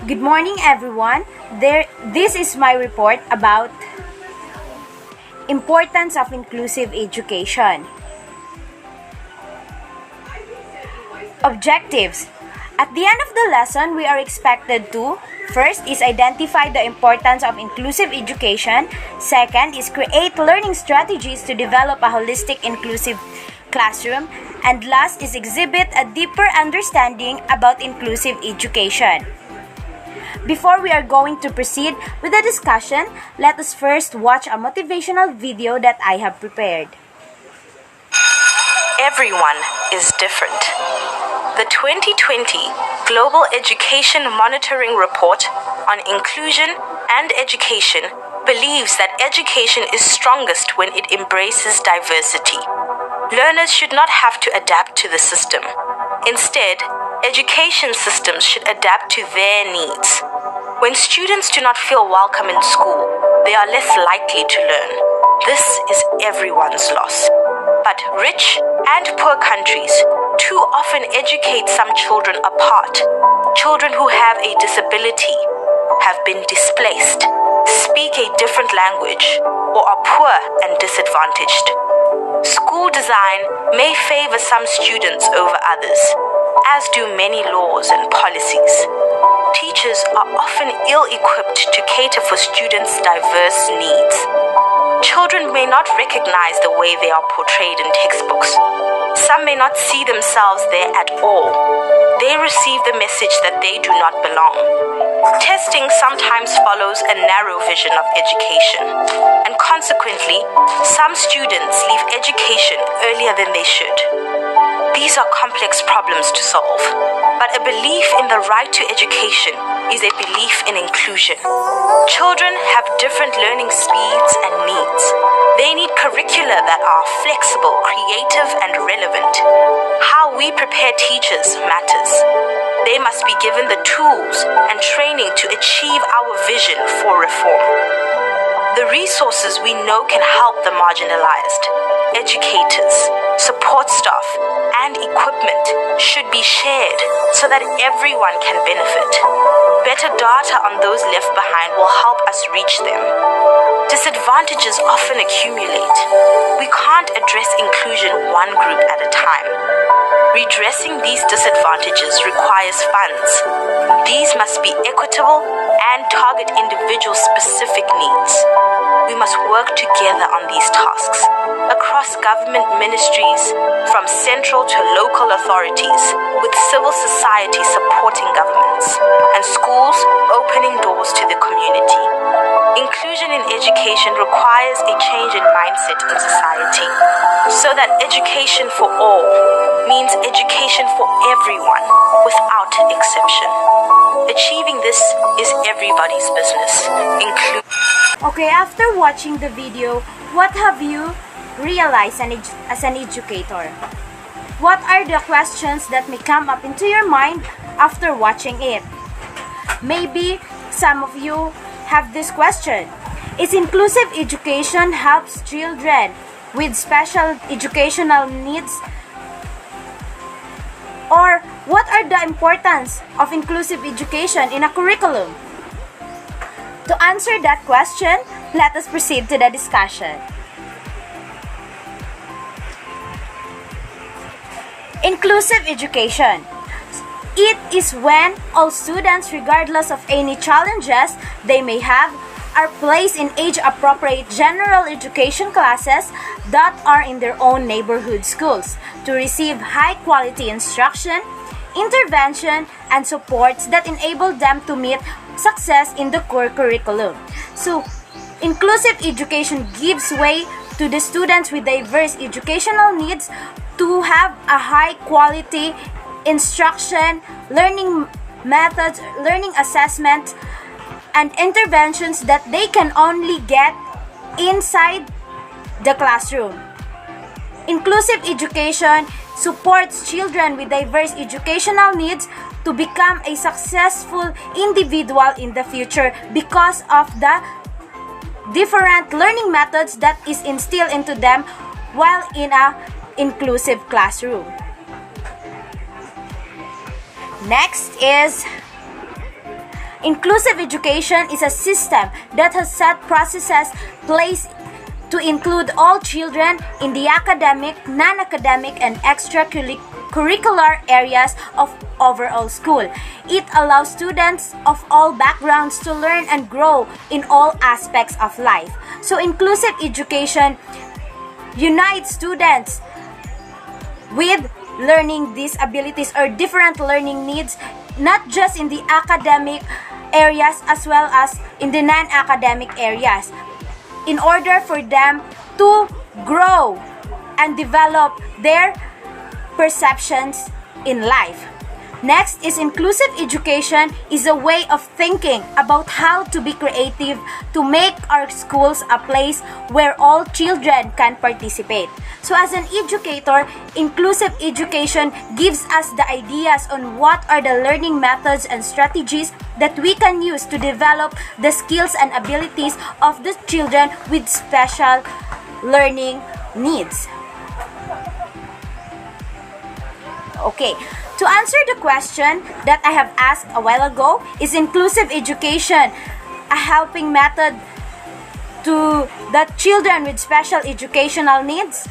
Good morning, everyone. This is my report about importance of inclusive education. Objectives. At the end of the lesson, we are expected to first is identify the importance of inclusive education. Second is create learning strategies to develop a holistic inclusive classroom. And last is exhibit a deeper understanding about inclusive education. Before we are going to proceed with the discussion, let us first watch a motivational video that I have prepared. Everyone is different. The 2020 Global Education Monitoring Report on Inclusion and Education believes that education is strongest when it embraces diversity. Learners should not have to adapt to the system. Instead, education systems should adapt to their needs. When students do not feel welcome in school, they are less likely to learn. This is everyone's loss. But rich and poor countries too often educate some children apart. Children who have a disability, have been displaced, speak a different language, or are poor and disadvantaged. School design may favor some students over others, as do many laws and policies. Teachers are often ill-equipped to cater for students' diverse needs. Children may not recognize the way they are portrayed in textbooks. Some may not see themselves there at all. They receive the message that they do not belong. Testing sometimes follows a narrow vision of education, and consequently, some students leave education earlier than they should. These are complex problems to solve, but a belief in the right to education is a belief in inclusion. Children have different learning speeds and needs. They need curricula that are flexible, creative, and relevant. How we prepare teachers matters. They must be given the tools and training to achieve our vision for reform. The resources we know can help the marginalized, educators, support staff, and equipment should be shared so that everyone can benefit. Better data on those left behind will help us reach them. Disadvantages often accumulate. We can't address inclusion one group at a time. Redressing these disadvantages requires funds. These must be equitable and target individual-specific needs. We must work together on these tasks across government ministries, from central to local authorities, with civil society supporting governments, and schools opening doors to the community. Inclusion in education requires a change in mindset in society, so that education for all means education for everyone, without exception. Achieving this is everybody's business, Okay, after watching the video, what have you realized as an educator? What are the questions that may come up into your mind after watching it? Maybe some of you have this question. Is inclusive education helps children with special educational needs? Or what are the importance of inclusive education in a curriculum? To answer that question, let us proceed to the discussion. Inclusive education. It is when all students, regardless of any challenges they may have, are placed in age-appropriate general education classes that are in their own neighborhood schools to receive high-quality instruction, intervention, and supports that enable them to meet success in the core curriculum. So, inclusive education gives way to the students with diverse educational needs to have a high-quality instruction, learning methods, learning assessment, and interventions that they can only get inside the classroom. Inclusive education supports children with diverse educational needs to become a successful individual in the future because of the different learning methods that is instilled into them while in a inclusive classroom. Next is Inclusive education is a system that has set processes placed to include all children in the academic, non-academic, and extracurricular areas of overall school. It allows students of all backgrounds to learn and grow in all aspects of life. So inclusive education unites students with learning disabilities or different learning needs, not just in the academic areas as well as in the non-academic areas, in order for them to grow and develop their perceptions in life. Next is inclusive education is a way of thinking about how to be creative to make our schools a place where all children can participate. So as an educator, inclusive education gives us the ideas on what are the learning methods and strategies that we can use to develop the skills and abilities of the children with special learning needs. Okay, to answer the question that I have asked a while ago, is inclusive education a helping method to the children with special educational needs?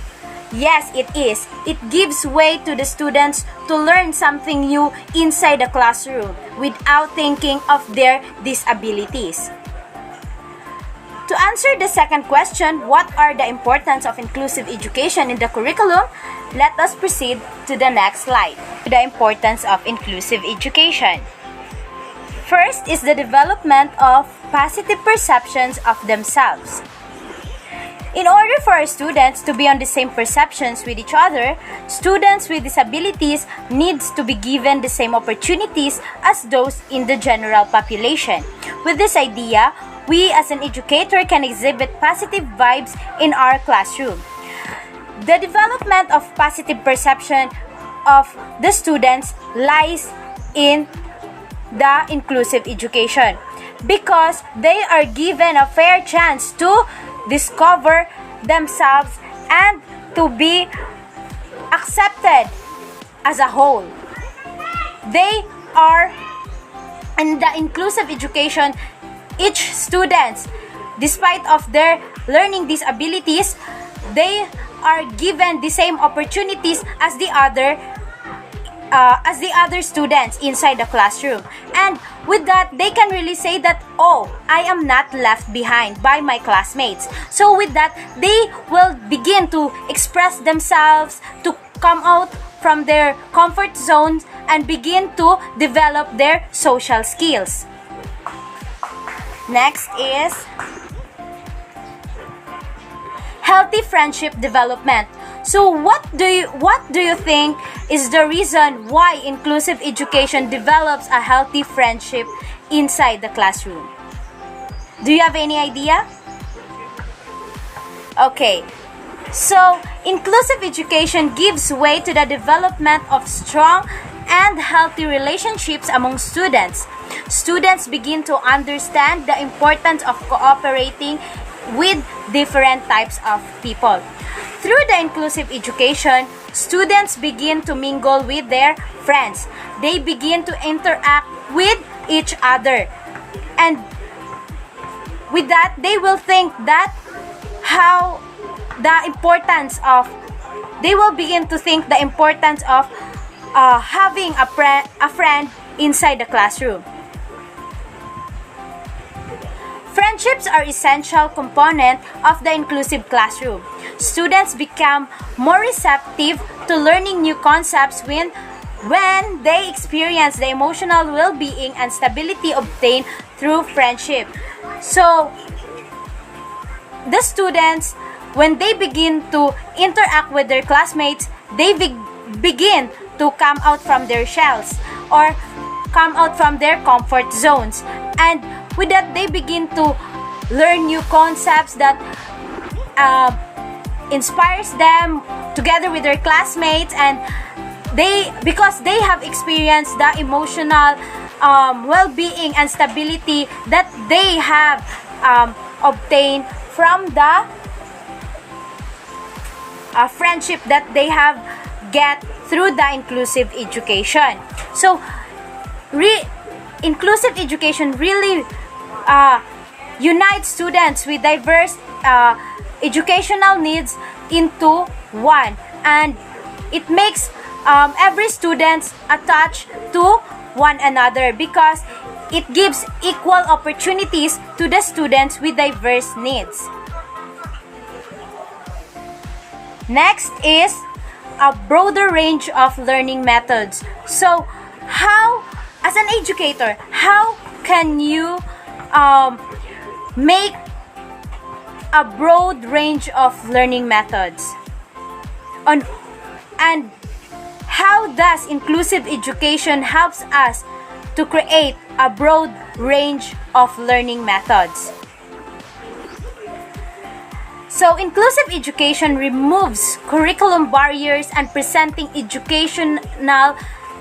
Yes, it is. It gives way to the students to learn something new inside the classroom without thinking of their disabilities. To answer the second question, what are the importance of inclusive education in the curriculum? Let us proceed to the next slide. The importance of inclusive education. First is the development of positive perceptions of themselves. In order for our students to be on the same perceptions with each other, students with disabilities needs to be given the same opportunities as those in the general population. With this idea, we as an educator can exhibit positive vibes in our classroom. The development of positive perception of the students lies in the inclusive education because they are given a fair chance to discover themselves and to be accepted as a whole. They are in the inclusive education, each students, despite of their learning disabilities, they are given the same opportunities as the other students inside the classroom. And with that, they can really say that, oh, I am not left behind by my classmates. So with that, they will begin to express themselves, to come out from their comfort zones and begin to develop their social skills. Next is healthy friendship development. So what do you think is the reason why inclusive education develops a healthy friendship inside the classroom? Do you have any idea? Okay. So, inclusive education gives way to the development of strong and healthy relationships among students. Students begin to understand the importance of cooperating with different types of people. Through the inclusive education, students begin to mingle with their friends. They begin to interact with each other. And with that, they will think that they will begin to think the importance of having a friend inside the classroom. Friendships are essential component of the inclusive classroom. Students become more receptive to learning new concepts when they experience the emotional well-being and stability obtained through friendship. So, the students, when they begin to interact with their classmates, they begin to come out from their shells or come out from their comfort zones. And with that, they begin to learn new concepts that inspires them together with their classmates, and because they have experienced the emotional well-being and stability that they have obtained from the friendship that they have get through the inclusive education. So inclusive education really unites students with diverse educational needs into one, and it makes every student attached to one another because it gives equal opportunities to the students with diverse needs. Next is a broader range of learning methods. So, how, as an educator, how can you make a broad range of learning methods? And how does inclusive education helps us to create a broad range of learning methods? So, inclusive education removes curriculum barriers and presenting educational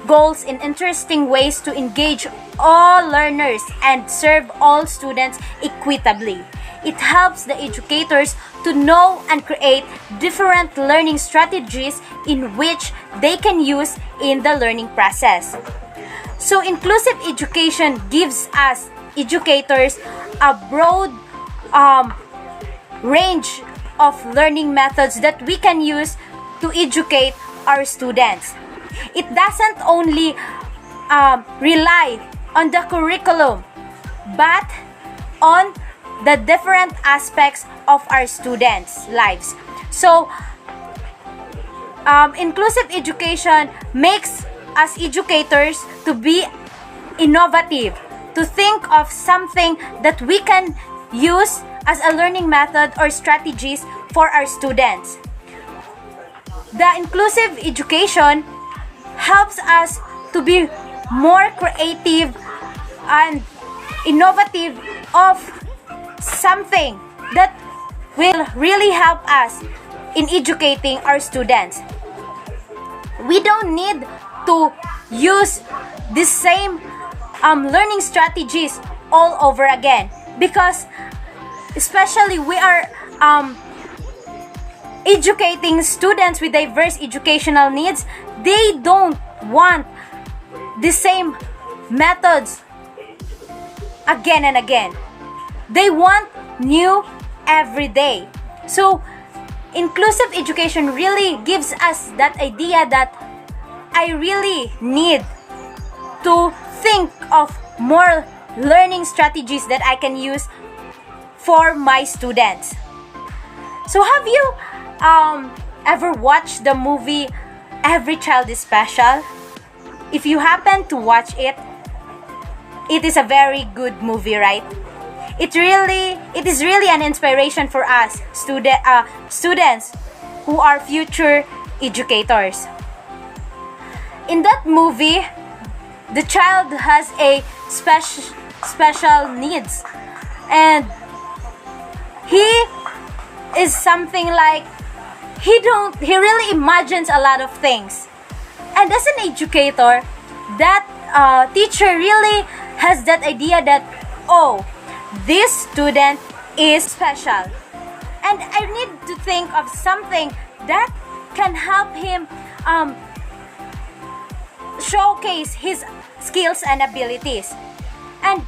goals in interesting ways to engage all learners and serve all students equitably. It helps the educators to know and create different learning strategies in which they can use in the learning process. So, inclusive education gives us educators a broad range of learning methods that we can use to educate our students. It doesn't only rely on the curriculum, but on the different aspects of our students' lives. So, inclusive education makes us educators to be innovative, to think of something that we can use as a learning method or strategies for our students. The inclusive education helps us to be more creative and innovative of something that will really help us in educating our students. We don't need to use the same learning strategies all over again, because especially we are educating students with diverse educational needs. They don't want the same methods again and again. They want new every day. So, inclusive education really gives us that idea that I really need to think of more learning strategies that I can use for my students. So, have you ever watched the movie Every Child is Special? If you happen to watch it, it is a very good movie, right? It is really an inspiration for us students who are future educators. In that movie, the child has a special needs, and he is something like he really imagines a lot of things. And as an educator, that teacher really has that idea that, oh, this student is special, and I need to think of something that can help him showcase his skills and abilities. And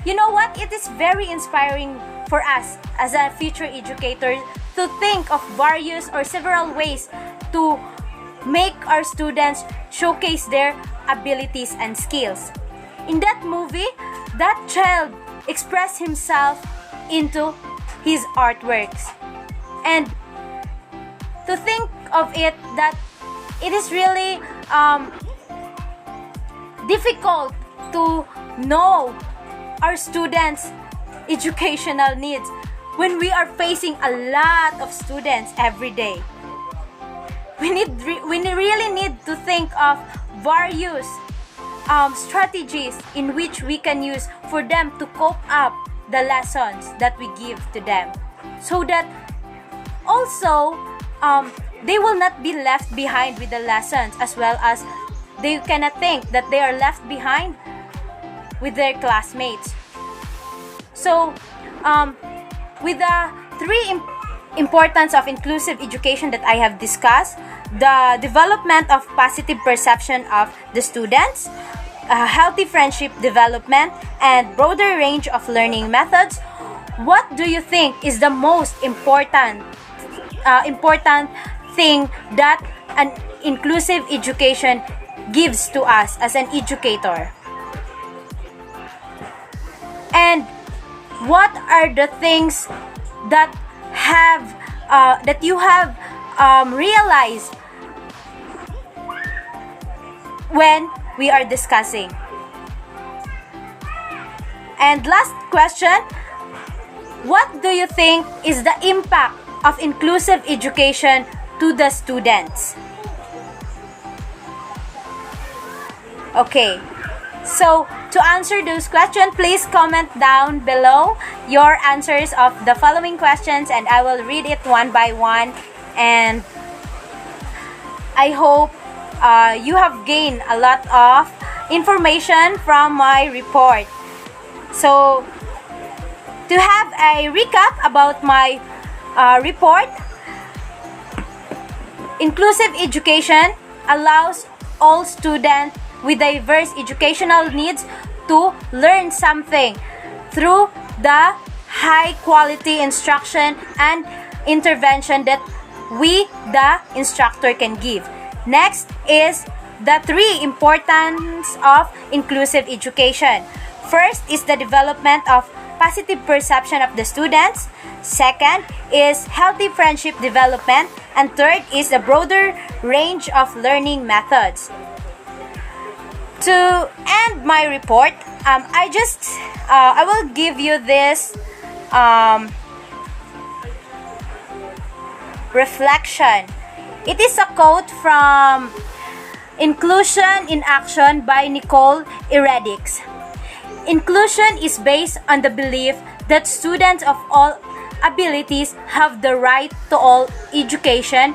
you know what? It is very inspiring for us as a future educator to think of various or several ways to make our students showcase their abilities and skills. In that movie, that child expressed himself into his artworks. And to think of it that it is really difficult to know our students' educational needs when we are facing a lot of students every day. We really need to think of various strategies in which we can use for them to cope up the lessons that we give to them, so that also they will not be left behind with the lessons, as well as they cannot think that they are left behind with their classmates. So with the three importance of inclusive education that I have discussed: the development of positive perception of the students, healthy friendship development, and broader range of learning methods, what do you think is the most important thing that an inclusive education gives to us as an educator? And what are the things that you have realized when we are discussing? And last question, what do you think is the impact of inclusive education to the students? Okay, so to answer those questions, please comment down below your answers of the following questions, and I will read it one by one. And I hope you have gained a lot of information from my report. So, to have a recap about my report, inclusive education allows all students with diverse educational needs to learn something through the high quality instruction and intervention that we, the instructor, can give. Next is the three importance of inclusive education. First is the development of positive perception of the students. Second is healthy friendship development. And third is the broader range of learning methods. To end my report, I will give you this reflection. It is a quote from Inclusion in Action by Nicole Eredix. Inclusion is based on the belief that students of all abilities have the right to an education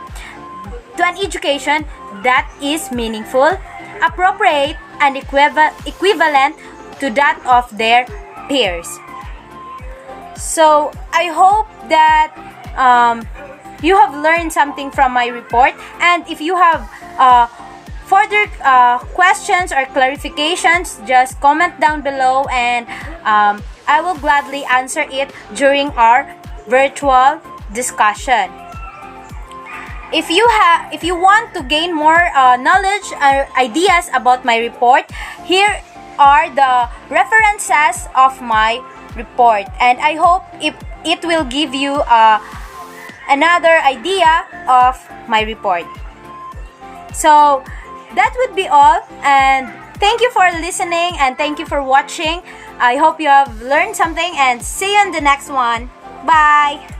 that is meaningful, appropriate, and equivalent to that of their peers. So I hope that you have learned something from my report, and if you have further questions or clarifications, just comment down below, and I will gladly answer it during our virtual discussion. If you want to gain more knowledge or ideas about my report, here are the references of my report, and I hope it will give you another idea of my report. So that would be all, and thank you for listening and thank you for watching. I hope you have learned something, and see you in the next one. Bye!